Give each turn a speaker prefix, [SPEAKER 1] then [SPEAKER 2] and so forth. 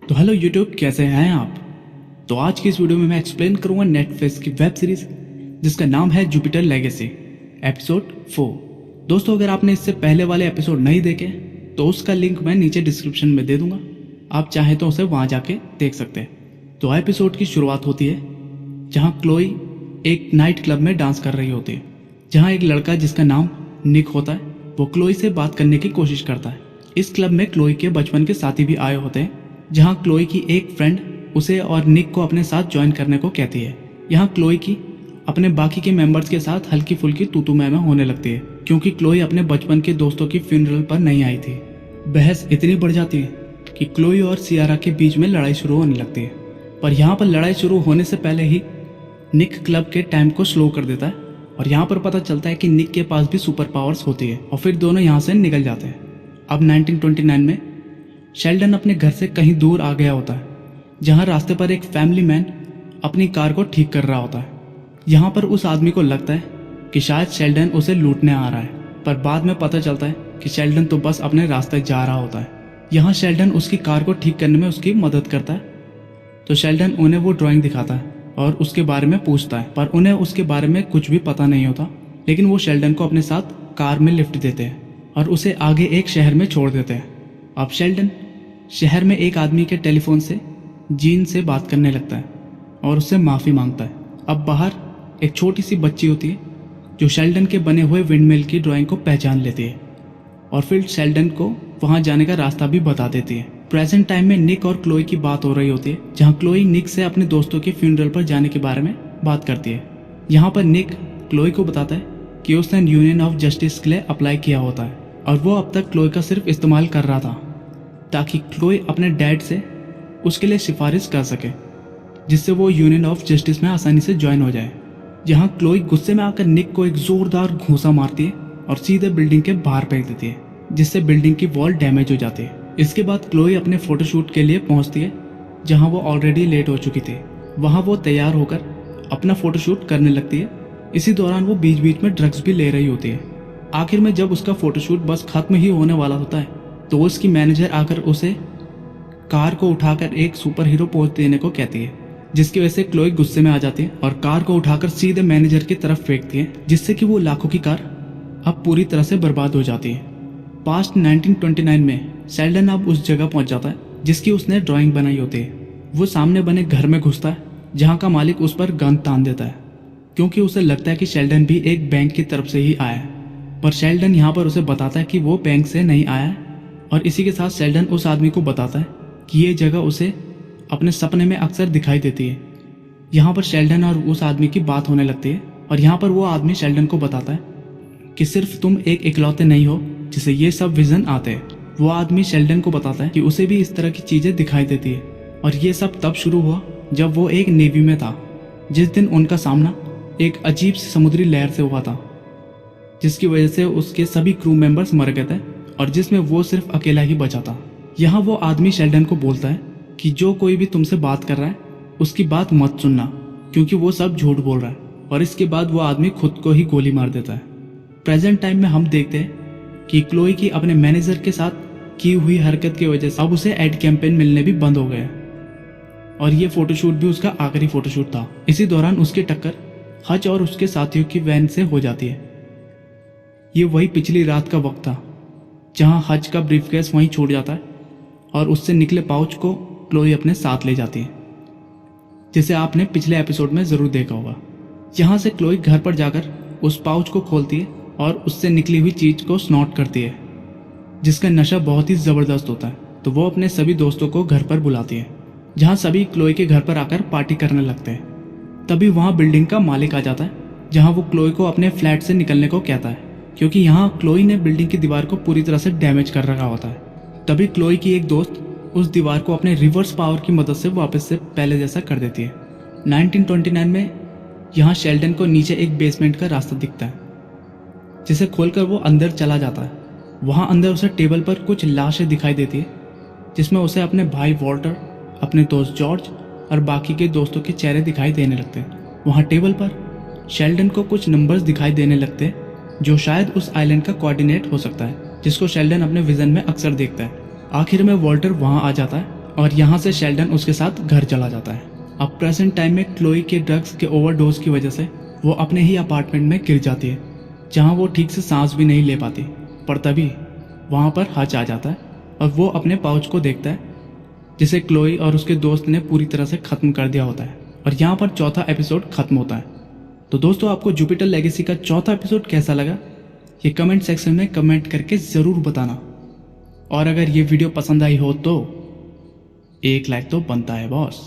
[SPEAKER 1] तो hello YouTube, कैसे हैं आप। तो आज की इस वीडियो में मैं एक्सप्लेन करूंगा नेटफ्लिक्स की वेब सीरीज जिसका नाम है जुपिटर लेगेसी एपिसोड 4। दोस्तों, अगर आपने इससे पहले वाले एपिसोड नहीं देखे तो उसका लिंक मैं नीचे डिस्क्रिप्शन में दे दूंगा, आप चाहे तो उसे वहां जाके देख सकते हैं। तो एपिसोड की शुरुआत होती है जहां क्लोई एक नाइट क्लब में डांस कर रही होती है, जहां एक लड़का जिसका नाम निक होता है वो क्लोई से बात करने की कोशिश करता है। इस क्लब में क्लोई के बचपन के साथी भी आए होते हैं, जहां क्लोई की एक फ्रेंड उसे और निक को अपने साथ ज्वाइन करने को कहती है। यहाँ क्लोई की अपने बाकी के मेंबर्स के साथ हल्की फुल्की तू मैं होने लगती है, क्योंकि क्लोई अपने बचपन के दोस्तों की फ्यूनरल पर नहीं आई थी। बहस इतनी बढ़ जाती है कि क्लोई और सियारा के बीच में लड़ाई शुरू होने लगती है। पर यहाँ पर लड़ाई शुरू होने से पहले ही निक क्लब के टाइम को स्लो कर देता है और यहाँ पर पता चलता है कि निक के पास भी सुपर पावर्स होती है और फिर दोनों यहाँ से निकल जाते हैं। अब 1929 में शेल्डन अपने घर से कहीं दूर आ गया होता है, जहां रास्ते पर एक फैमिली मैन अपनी कार को ठीक कर रहा होता है। यहाँ पर उस आदमी को लगता है कि शायद शेल्डन उसे लूटने आ रहा है, पर बाद में पता चलता है कि शेल्डन तो बस अपने रास्ते जा रहा होता है। यहाँ शेल्डन उसकी कार को ठीक करने में उसकी मदद करता है, तो शेल्डन उन्हें वो ड्राइंग दिखाता है और उसके बारे में पूछता है, पर उन्हें उसके बारे में कुछ भी पता नहीं होता। लेकिन वो शेल्डन को अपने साथ कार में लिफ्ट देते हैं और उसे आगे एक शहर में छोड़ देते हैं। अब शेल्डन शहर में एक आदमी के टेलीफोन से जीन से बात करने लगता है और उससे माफ़ी मांगता है। अब बाहर एक छोटी सी बच्ची होती है जो शेल्डन के बने हुए विंडमिल की ड्राइंग को पहचान लेती है और फिर शेल्डन को वहां जाने का रास्ता भी बता देती है। प्रेजेंट टाइम में निक और क्लोई की बात हो रही होती है, जहां क्लोई निक से अपने दोस्तों के फ्यूनरल पर जाने के बारे में बात करती है। यहाँ पर निक क्लोई को बताता है कि उसने यूनियन ऑफ जस्टिस के लिए अप्लाई किया होता है और वो अब तक क्लोई का सिर्फ इस्तेमाल कर रहा था ताकि क्लोई अपने डैड से उसके लिए सिफारिश कर सके, जिससे वो यूनियन ऑफ जस्टिस में आसानी से ज्वाइन हो जाए। यहाँ क्लोई गुस्से में आकर निक को एक जोरदार घूंसा मारती है और सीधे बिल्डिंग के बाहर फेंक देती है, जिससे बिल्डिंग की वॉल डैमेज हो जाती है। इसके बाद क्लोई अपने फोटोशूट के लिए पहुंचती है, जहां वो ऑलरेडी लेट हो चुकी थी। वहां वो तैयार होकर अपना फोटोशूट करने लगती है। इसी दौरान वो बीच बीच में ड्रग्स भी ले रही होती है। आखिर में जब उसका फोटोशूट बस खत्म ही होने वाला होता है तो उसकी मैनेजर आकर उसे कार को उठाकर एक सुपर हीरो पोज देने को कहती है, जिसकी वजह से क्लोई गुस्से में आ जाती है और कार को उठाकर सीधे मैनेजर की तरफ फेंकती है, जिससे कि वो लाखों की कार अब पूरी तरह से बर्बाद हो जाती है। पास्ट 1929 में शेल्डन अब उस जगह पहुंच जाता है जिसकी उसने ड्राइंग बनाई होती है। वो सामने बने घर में घुसता है, जहाँ का मालिक उस पर गन तान देता है, क्योंकि उसे लगता है कि शेल्डन भी एक बैंक की तरफ से ही आया है। पर शेल्डन यहाँ पर उसे बताता है कि वो बैंक से नहीं आया है और इसी के साथ शेल्डन उस आदमी को बताता है कि ये जगह उसे अपने सपने में अक्सर दिखाई देती है। यहाँ पर शेल्डन और उस आदमी की बात होने लगती है और यहाँ पर वो आदमी शेल्डन को बताता है कि सिर्फ तुम एक इकलौते नहीं हो जिसे ये सब विजन आते हैं। वो आदमी शेल्डन को बताता है कि उसे भी इस तरह की चीजें दिखाई देती है और ये सब तब शुरू हुआ जब वो एक नेवी में था, जिस दिन उनका सामना एक अजीब सी समुद्री लहर से हुआ था, जिसकी वजह से उसके सभी क्रू मेंबर्स मर गए थे और जिसमें वो सिर्फ अकेला ही बचा था। यहाँ वो आदमी शेल्डन को बोलता है कि जो कोई भी तुमसे बात कर रहा है उसकी बात मत सुनना, क्योंकि वो सब झूठ बोल रहा है। और इसके बाद वो आदमी खुद को ही गोली मार देता है। प्रेजेंट टाइम में हम देखते हैं कि क्लोई की अपने मैनेजर के साथ की हुई हरकत की वजह से अब उसे एड कैंपेन मिलने भी बंद हो गए और ये फोटोशूट भी उसका आखिरी फोटोशूट था। इसी दौरान उसकी टक्कर हज और उसके साथियों की वैन से हो जाती है। ये वही पिछली रात का वक्त था जहां हज का ब्रीफकेस वहीं छूट जाता है और उससे निकले पाउच को क्लोई अपने साथ ले जाती है, जिसे आपने पिछले एपिसोड में जरूर देखा होगा। यहाँ से क्लोई घर पर जाकर उस पाउच को खोलती है और उससे निकली हुई चीज को स्नॉट करती है, जिसका नशा बहुत ही जबरदस्त होता है। तो वो अपने सभी दोस्तों को घर पर बुलाती है, जहाँ सभी क्लोई के घर पर आकर पार्टी करने लगते हैं। तभी वहाँ बिल्डिंग का मालिक आ जाता है, जहाँ वो क्लोई को अपने फ्लैट से निकलने को कहता है, क्योंकि यहाँ क्लोई ने बिल्डिंग की दीवार को पूरी तरह से डैमेज कर रखा होता है। तभी क्लोई की एक दोस्त उस दीवार को अपने रिवर्स पावर की मदद से वापस से पहले जैसा कर देती है। 1929 में यहाँ शेल्डन को नीचे एक बेसमेंट का रास्ता दिखता है, जिसे खोलकर वो अंदर चला जाता है। वहाँ अंदर उसे टेबल पर कुछ लाशें दिखाई देती है, जिसमें उसे अपने भाई वॉल्टर, अपने दोस्त जॉर्ज और बाकी के दोस्तों के चेहरे दिखाई देने लगते हैं। वहाँ टेबल पर शेल्डन को कुछ नंबर्स दिखाई देने लगते हैं, जो शायद उस आइलैंड का कोऑर्डिनेट हो सकता है, जिसको शेल्डन अपने विजन में अक्सर देखता है। आखिर में वॉल्टर वहां आ जाता है और यहाँ से शेल्डन उसके साथ घर चला जाता है। अब प्रेजेंट टाइम में क्लोई के ड्रग्स के ओवरडोज की वजह से वो अपने ही अपार्टमेंट में गिर जाती है, जहाँ वो ठीक से सांस भी नहीं ले पाती। पर तभी वहाँ पर हच आ जाता है और वो अपने पाउच को देखता है जिसे क्लोई और उसके दोस्त ने पूरी तरह से ख़त्म कर दिया होता है। और यहाँ पर चौथा एपिसोड ख़त्म होता है। तो दोस्तों, आपको जुपिटर लेगेसी का चौथा एपिसोड कैसा लगा ये कमेंट सेक्शन में कमेंट करके ज़रूर बताना। और अगर ये वीडियो पसंद आई हो तो एक लाइक तो बनता है बॉस।